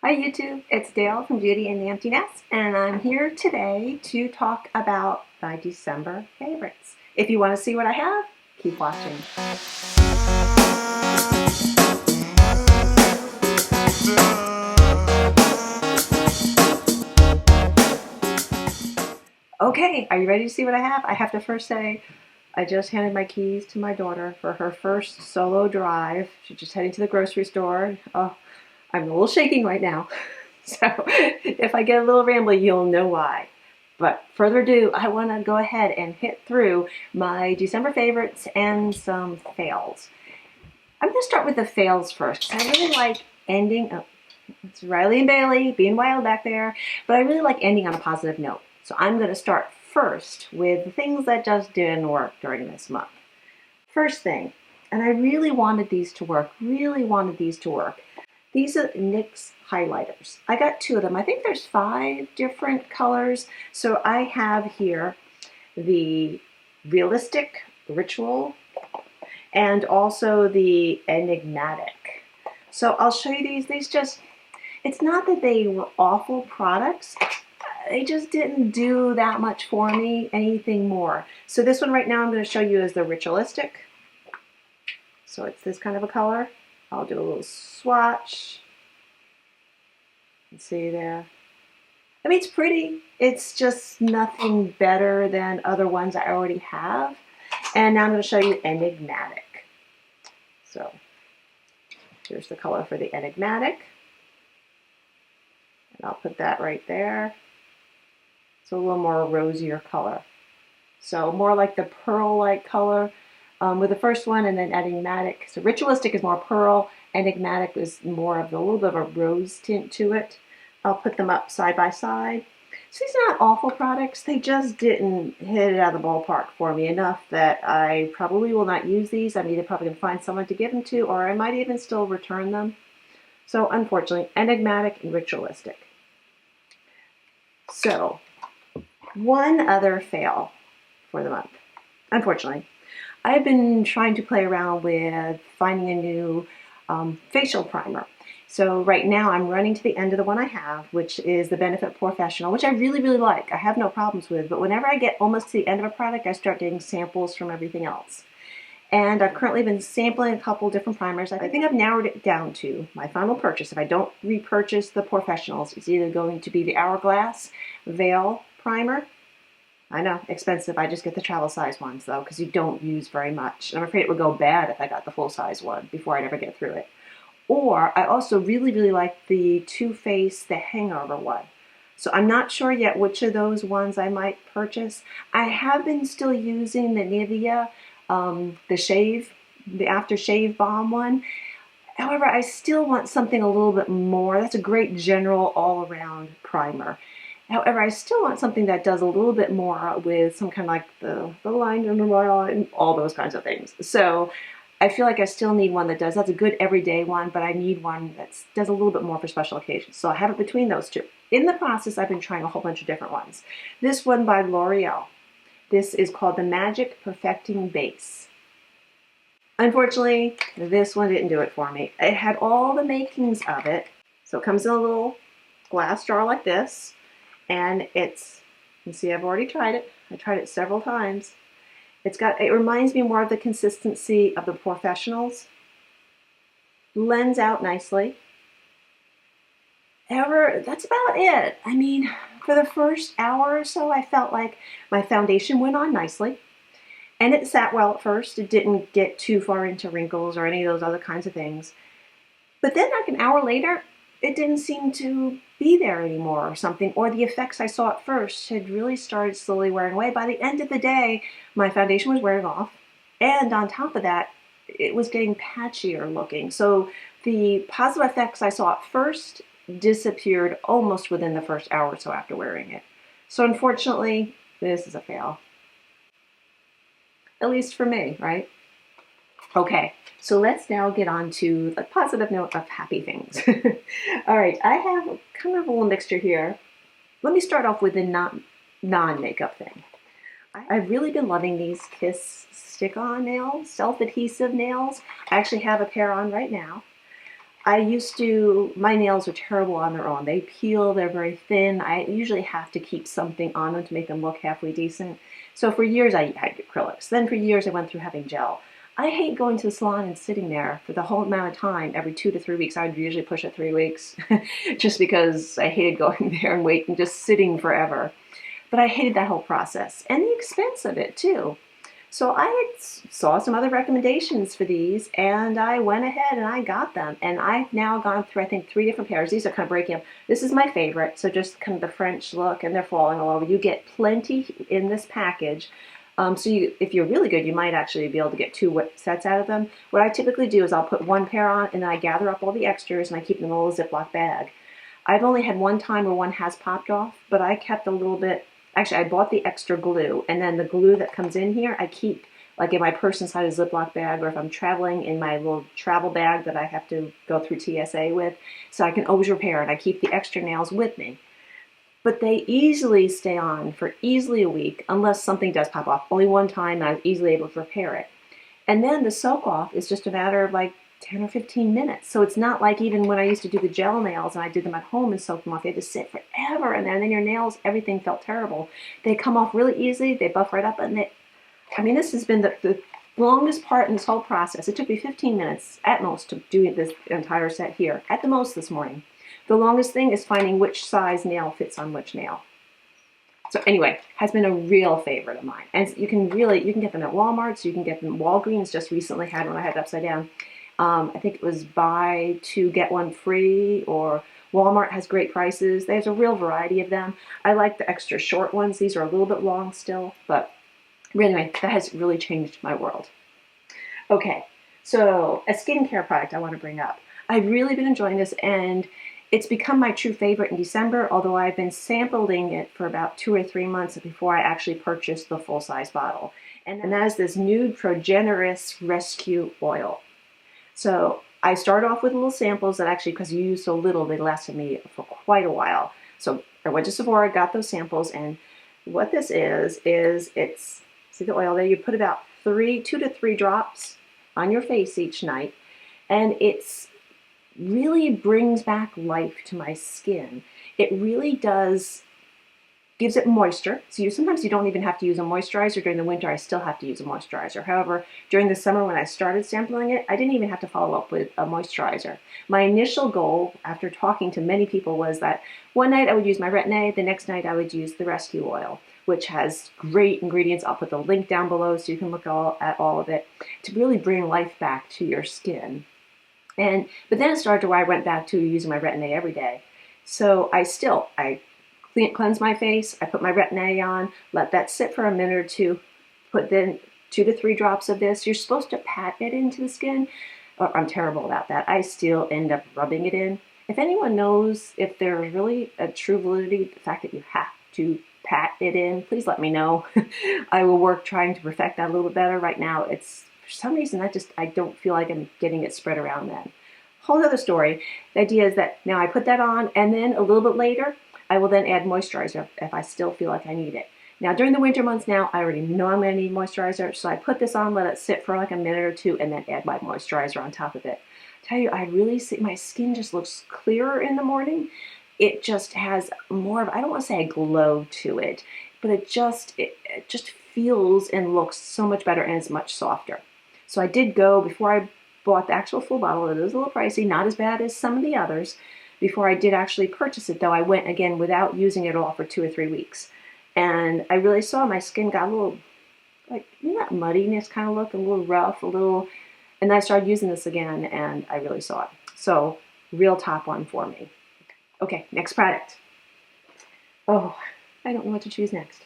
Hi YouTube, it's Dale from Beauty in the Empty Nest, and I'm here today to talk about my December favorites. If you want to see what I have, keep watching. Okay, are you ready to see what I have? I have to first say, I just handed my keys to my daughter for her first solo drive. She's just heading to the grocery store. Oh, I'm a little shaking right now. So if I get a little rambly, you'll know why. But further ado, I want to go ahead and hit through my December favorites and some fails. I'm going to start with the fails first. I really like ending. Oh, it's Riley and Bailey being wild back there. But I really like ending on a positive note. So I'm going to start first with the things that just didn't work during this month. First thing, and I really wanted these to work, These are NYX highlighters. I got two of them. I think there's 5 different colors. So I have here the Realistic Ritual and also the Enigmatic. So I'll show you these. It's not that they were awful products. They just didn't do that much for me, anything more. So this one right now I'm going to show you is the Ritualistic. So it's this kind of a color. I'll do a little swatch. You can see there. I mean, it's pretty. It's just nothing better than other ones I already have. And now I'm going to show you Enigmatic. So here's the color for the Enigmatic. And I'll put that right there. It's a little more rosier color. So more like the pearl-like color with the first one, and then Enigmatic. So Ritualistic is more pearl. Enigmatic is more of a little bit of a rose tint to it. I'll put them up side by side. So these are not awful products. They just didn't hit it out of the ballpark for me enough that I probably will not use these. I'm either probably going to find someone to give them to, or I might even still return them. So unfortunately, Enigmatic and Ritualistic. So one other fail for the month. Unfortunately, I've been trying to play around with finding a new facial primer. So right now I'm running to the end of the one I have, which is the Benefit Professional, which I really, really like. I have no problems with, but whenever I get almost to the end of a product, I start getting samples from everything else. And I've currently been sampling a couple different primers. I think I've narrowed it down to my final purchase. If I don't repurchase the Professionals, it's either going to be the Hourglass Veil Primer. I know, expensive. I just get the travel size ones though, because you don't use very much. And I'm afraid it would go bad if I got the full size one before I'd ever get through it. Or I also really, really like the Too Faced, the Hangover one. So I'm not sure yet which of those ones I might purchase. I have been still using the Nivea, the After Shave Balm one. However, I still want something a little bit more. That's a great general all-around primer. However, I still want something that does a little bit more with some kind of like the line under my eye and all those kinds of things. So I feel like I still need one that does. That's a good everyday one, but I need one that does a little bit more for special occasions. So I have it between those two. In the process, I've been trying a whole bunch of different ones. This one by L'Oreal. This is called the Magic Perfecting Base. Unfortunately, this one didn't do it for me. It had all the makings of it. So it comes in a little glass jar like this. And it's, you see I've already tried it. I tried it several times. It reminds me more of the consistency of the Professionals. Blends out nicely. However, that's about it. I mean, for the first hour or so, I felt like my foundation went on nicely. And it sat well at first. It didn't get too far into wrinkles or any of those other kinds of things. But then like an hour later, it didn't seem to be there anymore or something, or the effects I saw at first had really started slowly wearing away. By the end of the day, my foundation was wearing off, and on top of that, it was getting patchier looking. So the positive effects I saw at first disappeared almost within the first hour or so after wearing it. So unfortunately, this is a fail. At least for me, right? Okay, so let's now get on to the positive note of happy things. All right, I have kind of a little mixture here. Let me start off with the non-makeup thing. I've really been loving these Kiss stick-on nails, self-adhesive nails. I actually have a pair on right now. My nails are terrible on their own. They peel, they're very thin. I usually have to keep something on them to make them look halfway decent. So for years I had acrylics. Then for years I went through having gel. I hate going to the salon and sitting there for the whole amount of time, every 2 to 3 weeks. I would usually push it 3 weeks just because I hated going there and waiting, just sitting forever. But I hated that whole process and the expense of it too. So I saw some other recommendations for these, and I went ahead and I got them. And I've now gone through, I think, 3 different pairs. These are kind of breaking up. This is my favorite, so just kind of the French look, and they're falling all over. You get plenty in this package. If you're really good, you might actually be able to get 2 sets out of them. What I typically do is I'll put 1 pair on, and then I gather up all the extras, and I keep them in a little Ziploc bag. I've only had one time where one has popped off, but I kept a little bit. Actually, I bought the extra glue, and then the glue that comes in here, I keep like in my purse inside a Ziploc bag, or if I'm traveling in my little travel bag that I have to go through TSA with, so I can always repair it. I keep the extra nails with me. But they easily stay on for easily a week, unless something does pop off. Only one time I was easily able to repair it. And then the soak off is just a matter of like 10 or 15 minutes. So it's not like even when I used to do the gel nails and I did them at home and soak them off, they had to sit forever. And then your nails, everything felt terrible. They come off really easily. They buff right up. This has been the longest part in this whole process. It took me 15 minutes at most to do this entire set here, at the most this morning. The longest thing is finding which size nail fits on which nail. So anyway, has been a real favorite of mine. And you can get them at Walmart, so you can get them. Walgreens just recently had one. I had it upside down. I think it was buy 2 get 1 free, or Walmart has great prices. There's a real variety of them. I like the extra short ones. These are a little bit long still, but anyway, that has really changed my world. Okay, so a skincare product I want to bring up. I've really been enjoying this, and it's become my true favorite in December, although I've been sampling it for about 2 or 3 months before I actually purchased the full-size bottle. And that is this Nude Progenerist Rescue Oil. So I started off with little samples that actually, because you use so little, they lasted me for quite a while. So I went to Sephora, got those samples, and what this is it's, see the oil there? You put about 2 to 3 drops on your face each night, and it's really brings back life to my skin. It really does, gives it moisture. So sometimes you don't even have to use a moisturizer. During the winter, I still have to use a moisturizer. However, during the summer when I started sampling it, I didn't even have to follow up with a moisturizer. My initial goal, after talking to many people, was that one night I would use my Retin-A, the next night I would use the Rescue Oil, which has great ingredients. I'll put the link down below so you can look at all of it, to really bring life back to your skin. But then it started to where I went back to using my Retin-A every day. So I cleanse my face, I put my Retin-A on, let that sit for a minute or two, put then 2 to 3 drops of this. You're supposed to pat it into the skin. Oh, I'm terrible about that. I still end up rubbing it in. If anyone knows if there's really a true validity to the fact that you have to pat it in, please let me know. I will work trying to perfect that a little bit better. Right now, for some reason, I don't feel like I'm getting it spread around then. Whole other story. The idea is that now I put that on, and then a little bit later, I will then add moisturizer if I still feel like I need it. Now, during the winter months now, I already know I'm going to need moisturizer, so I put this on, let it sit for like a minute or two, and then add my moisturizer on top of it. I tell you, I really see my skin just looks clearer in the morning. It just has more of, I don't want to say a glow to it, but it just feels and looks so much better, and it's much softer. So I did go, before I bought the actual full bottle, it is a little pricey, not as bad as some of the others. Before I did actually purchase it, though, I went again without using it all for 2 or 3 weeks. And I really saw my skin got a little, like, that muddiness kind of look, a little rough, and I started using this again, and I really saw it. So, real top one for me. Okay, next product. Oh, I don't know what to choose next.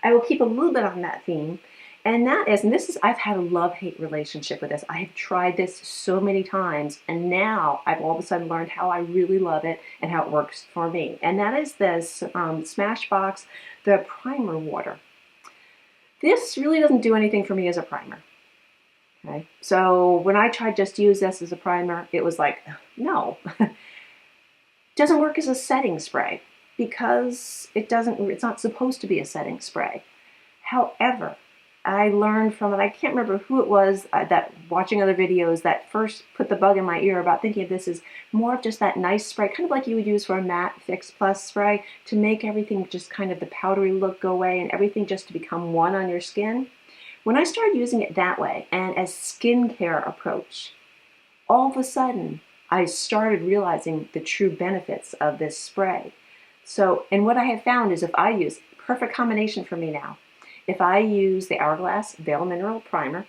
I will keep a little bit on that theme. And I've had a love-hate relationship with this. I have tried this so many times, and now I've all of a sudden learned how I really love it and how it works for me. And that is this Smashbox, the Primer Water. This really doesn't do anything for me as a primer. Okay, so when I tried just to use this as a primer, it was like, no. It doesn't work as a setting spray because it's not supposed to be a setting spray. However, I learned from it. I can't remember who it was that watching other videos that first put the bug in my ear about thinking of this as more of just that nice spray, kind of like you would use for a matte Fix Plus spray to make everything just kind of the powdery look go away and everything just to become one on your skin. When I started using it that way and as skincare approach, all of a sudden I started realizing the true benefits of this spray. So, and what I have found is if I use, perfect combination for me now, if I use the Hourglass Veil Mineral Primer,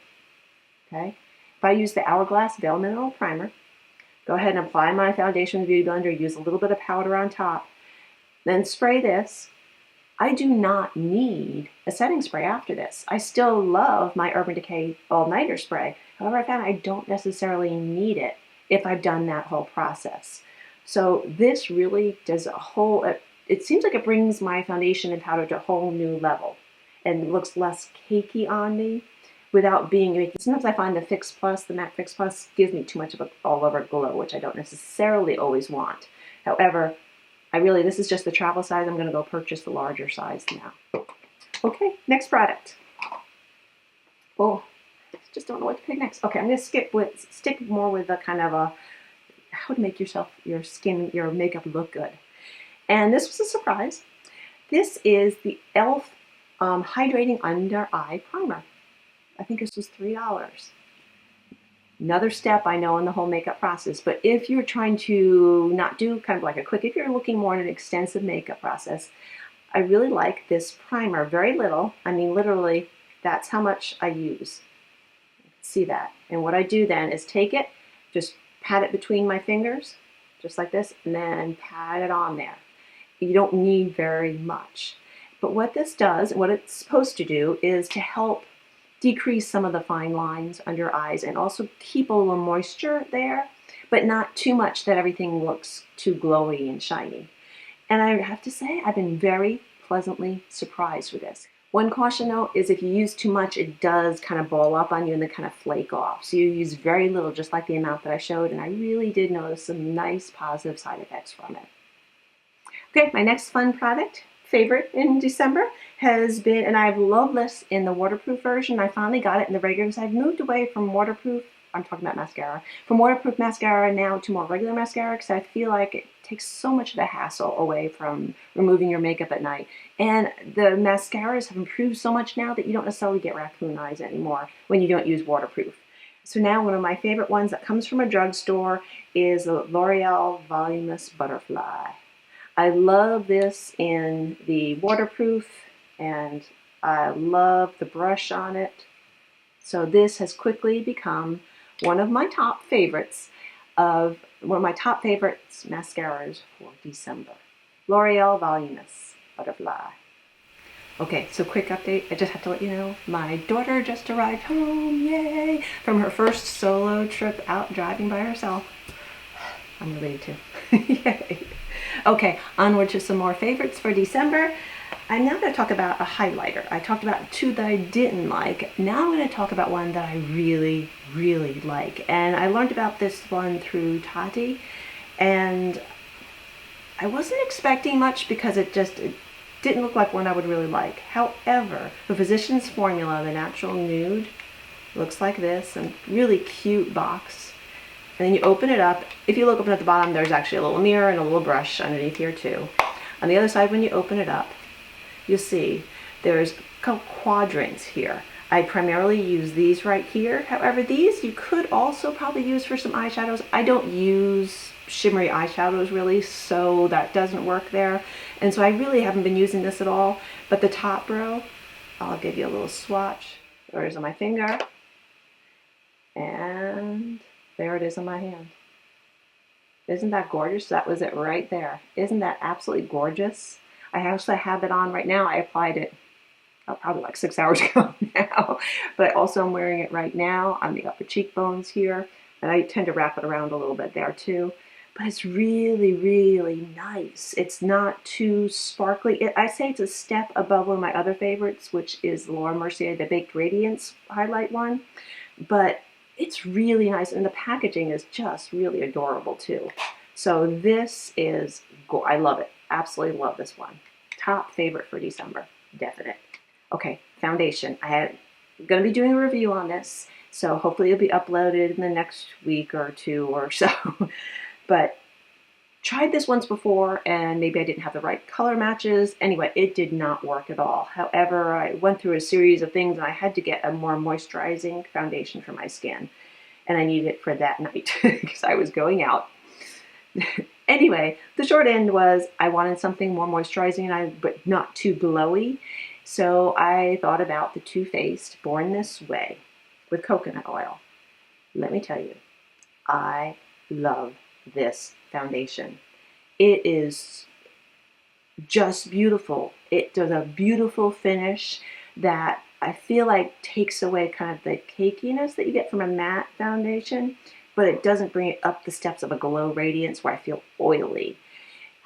okay, if I use the Hourglass Veil Mineral Primer, go ahead and apply my foundation Beauty Blender, use a little bit of powder on top, then spray this. I do not need a setting spray after this. I still love my Urban Decay All Nighter spray. However, I found I don't necessarily need it if I've done that whole process. So this really does a whole, it seems like it brings my foundation and powder to a whole new level and looks less cakey on me without being, sometimes I find the Fix Plus, the Matte Fix Plus gives me too much of an all over glow, which I don't necessarily always want. However, this is just the travel size. I'm going to go purchase the larger size now. Okay, next product. Oh, I just don't know what to pick next. Okay, I'm going to stick more with the kind of a, how to make your skin, your makeup look good. And this was a surprise. This is the e.l.f. Hydrating Under Eye Primer. I think this was $3. Another step I know in the whole makeup process, but if you're trying to not do kind of like a quick, if you're looking more at an extensive makeup process, I really like this primer. Very little, I mean literally that's how much I use. See that? And what I do then is take it, just pat it between my fingers, just like this, and then pat it on there. You don't need very much. But what this does, what it's supposed to do, is to help decrease some of the fine lines under your eyes and also keep a little moisture there, but not too much that everything looks too glowy and shiny. And I have to say, I've been very pleasantly surprised with this. One caution note is if you use too much, it does kind of ball up on you and then kind of flake off. So you use very little, just like the amount that I showed, and I really did notice some nice positive side effects from it. Okay, my next fun product, favorite in December, has been, and I've loved this in the waterproof version. I finally got it in the regular because I've moved away from waterproof, I'm talking about mascara, from waterproof mascara now to more regular mascara because I feel like it takes so much of the hassle away from removing your makeup at night. And the mascaras have improved so much now that you don't necessarily get raccoon eyes anymore when you don't use waterproof. So now one of my favorite ones that comes from a drugstore is the L'Oreal Voluminous Butterfly. I love this in the waterproof and I love the brush on it. So this has quickly become one of my top favorites mascaras for December. L'Oreal Voluminous Butterfly. Okay, so quick update. I just have to let you know, my daughter just arrived home, yay, from her first solo trip out driving by herself. I'm relieved too. Yay. Okay, onward to some more favorites for December. I'm now going to talk about a highlighter. I talked about two that I didn't like. Now I'm going to talk about one that I really, really like. And I learned about this one through Tati. And I wasn't expecting much because it didn't look like one I would really like. However, the Physicians Formula, the Natural Nude, looks like this. A really cute box. And then you open it up. If you look up at the bottom, there's actually a little mirror and a little brush underneath here too. On the other side, when you open it up, you'll see there's quadrants here. I primarily use these right here. However, these you could also probably use for some eyeshadows. I don't use shimmery eyeshadows really, so that doesn't work there. And so I really haven't been using this at all. But the top row, I'll give you a little swatch. There it is on my finger. And there it is on my hand. Isn't that gorgeous? That was it right there. Isn't that absolutely gorgeous? I actually have it on right now. I applied it probably like 6 hours ago now, but also I'm wearing it right now on the upper cheekbones here, and I tend to wrap it around a little bit there too. But it's really, really nice. It's not too sparkly. I say it's a step above one of my other favorites, which is Laura Mercier, the Baked Radiance highlight one. But it's really nice, and the packaging is just really adorable too. So this is, I love it. Absolutely love this one. Top favorite for December, definite. Okay, foundation. I had going to be doing a review on this, so hopefully it'll be uploaded in the next week or two or so. But tried this once before and maybe I didn't have the right color matches. Anyway, it did not work at all. However, I went through a series of things and I had to get a more moisturizing foundation for my skin. And I needed it for that night because I was going out. Anyway, the short end was I wanted something more moisturizing but not too glowy. So I thought about the Too Faced Born This Way with coconut oil. Let me tell you, I love this foundation. It is just beautiful. It does a beautiful finish that I feel like takes away kind of the cakiness that you get from a matte foundation, but it doesn't bring it up the steps of a Glow Radiance where I feel oily.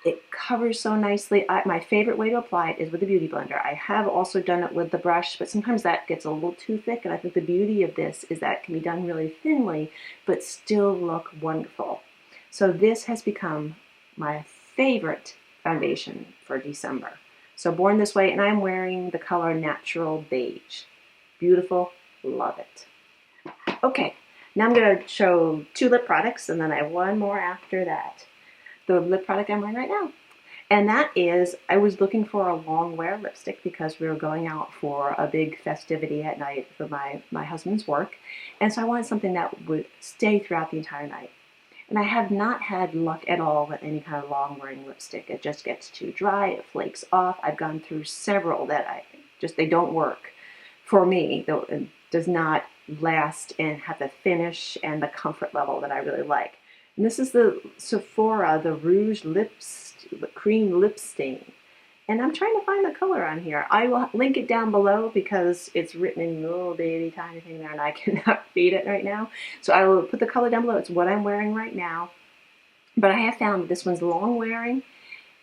It covers so nicely. My favorite way to apply it is with a Beauty Blender. I have also done it with the brush, but sometimes that gets a little too thick, and I think the beauty of this is that it can be done really thinly, but still look wonderful. So this has become my favorite foundation for December. So Born This Way, and I'm wearing the color Natural Beige. Beautiful, love it. Okay, now I'm going to show 2 lip products, and then I have one more after that. The lip product I'm wearing right now. And that is, I was looking for a long wear lipstick because we were going out for a big festivity at night for my husband's work. And so I wanted something that would stay throughout the entire night. And I have not had luck at all with any kind of long wearing lipstick. It just gets too dry, it flakes off. I've gone through several that they don't work for me. It does not last and have the finish and the comfort level that I really like. And this is the Sephora, the Rouge Cream Lip Stain. And I'm trying to find the color on here. I will link it down below because it's written in little bitty tiny thing there and I cannot read it right now. So I will put the color down below. It's what I'm wearing right now. But I have found this one's long wearing.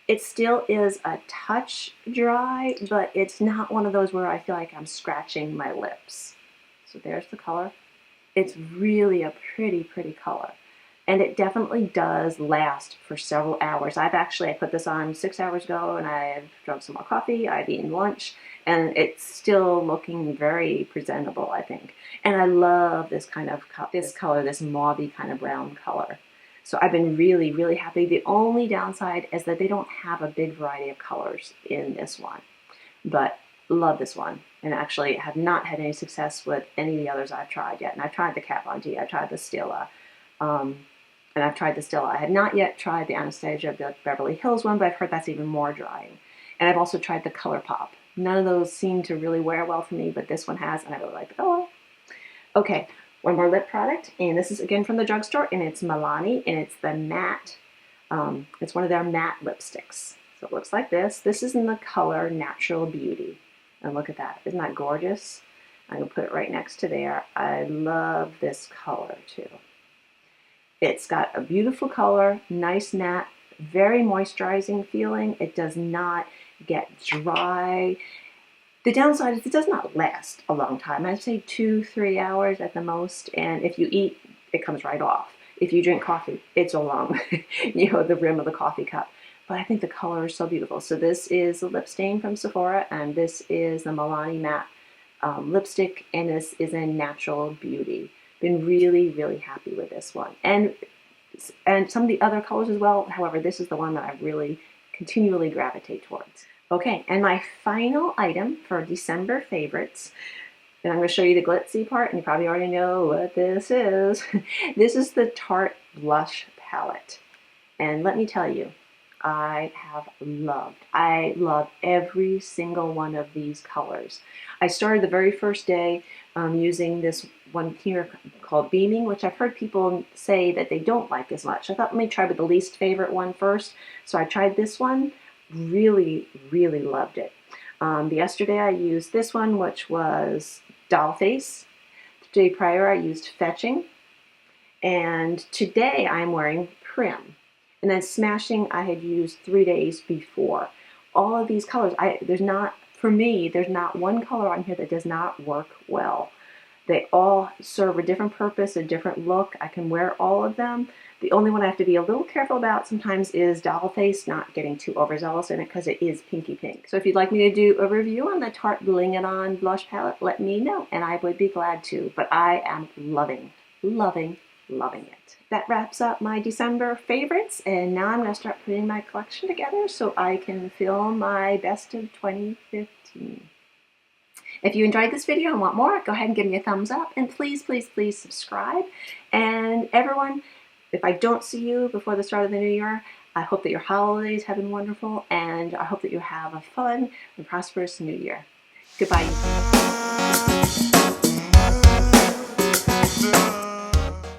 It still is a touch dry, but it's not one of those where I feel like I'm scratching my lips. So there's the color. It's really a pretty, pretty color. And it definitely does last for several hours. I put this on 6 hours ago and I've drunk some more coffee, I've eaten lunch, and it's still looking very presentable, I think. And I love this kind of color, this mauvey kind of brown color. So I've been really, really happy. The only downside is that they don't have a big variety of colors in this one. But love this one. And actually have not had any success with any of the others I've tried yet. And I've tried the Kat Von D, I've tried the Stila. And I've tried the Stila. I had not yet tried the Anastasia Beverly Hills one, but I've heard that's even more drying. And I've also tried the ColourPop. None of those seem to really wear well for me, but this one has, and I really like the color. Okay, one more lip product, and this is again from the drugstore, and it's Milani, and it's the matte, it's one of their matte lipsticks. So it looks like this. This is in the color Natural Beauty. And look at that, isn't that gorgeous? I'm gonna put it right next to there. I love this color too. It's got a beautiful color, nice matte, very moisturizing feeling. It does not get dry. The downside is it does not last a long time. I'd say 2-3 hours at the most. And if you eat, it comes right off. If you drink coffee, it's along, the rim of the coffee cup. But I think the color is so beautiful. So this is a lip stain from Sephora, and this is the Milani matte lipstick, and this is in Natural Beauty. Been really, really happy with this one. And some of the other colors as well. However, this is the one that I really continually gravitate towards. Okay, and my final item for December favorites, and I'm going to show you the glitzy part, and you probably already know what this is. This is the Tarte Blush Palette. And let me tell you, I love every single one of these colors. I started the very first day using this one here called Beaming, which I've heard people say that they don't like as much. I thought, let me try with the least favorite one first. So I tried this one, really, really loved it. Yesterday I used this one, which was Dollface. The day prior I used Fetching. And today I'm wearing Prim. And then Smashing I had used 3 days before. All of these colors, for me, there's not one color on here that does not work well. They all serve a different purpose, a different look. I can wear all of them. The only one I have to be a little careful about sometimes is Dollface, not getting too overzealous in it because it is pinky pink. So if you'd like me to do a review on the Tarte Bling It On blush palette, let me know and I would be glad to. But I am loving, loving, loving it. That wraps up my December favorites, and now I'm going to start putting my collection together so I can film my best of 2015. If you enjoyed this video and want more, go ahead and give me a thumbs up, and please, please, please subscribe. And everyone, if I don't see you before the start of the new year, I hope that your holidays have been wonderful, and I hope that you have a fun and prosperous new year. Goodbye.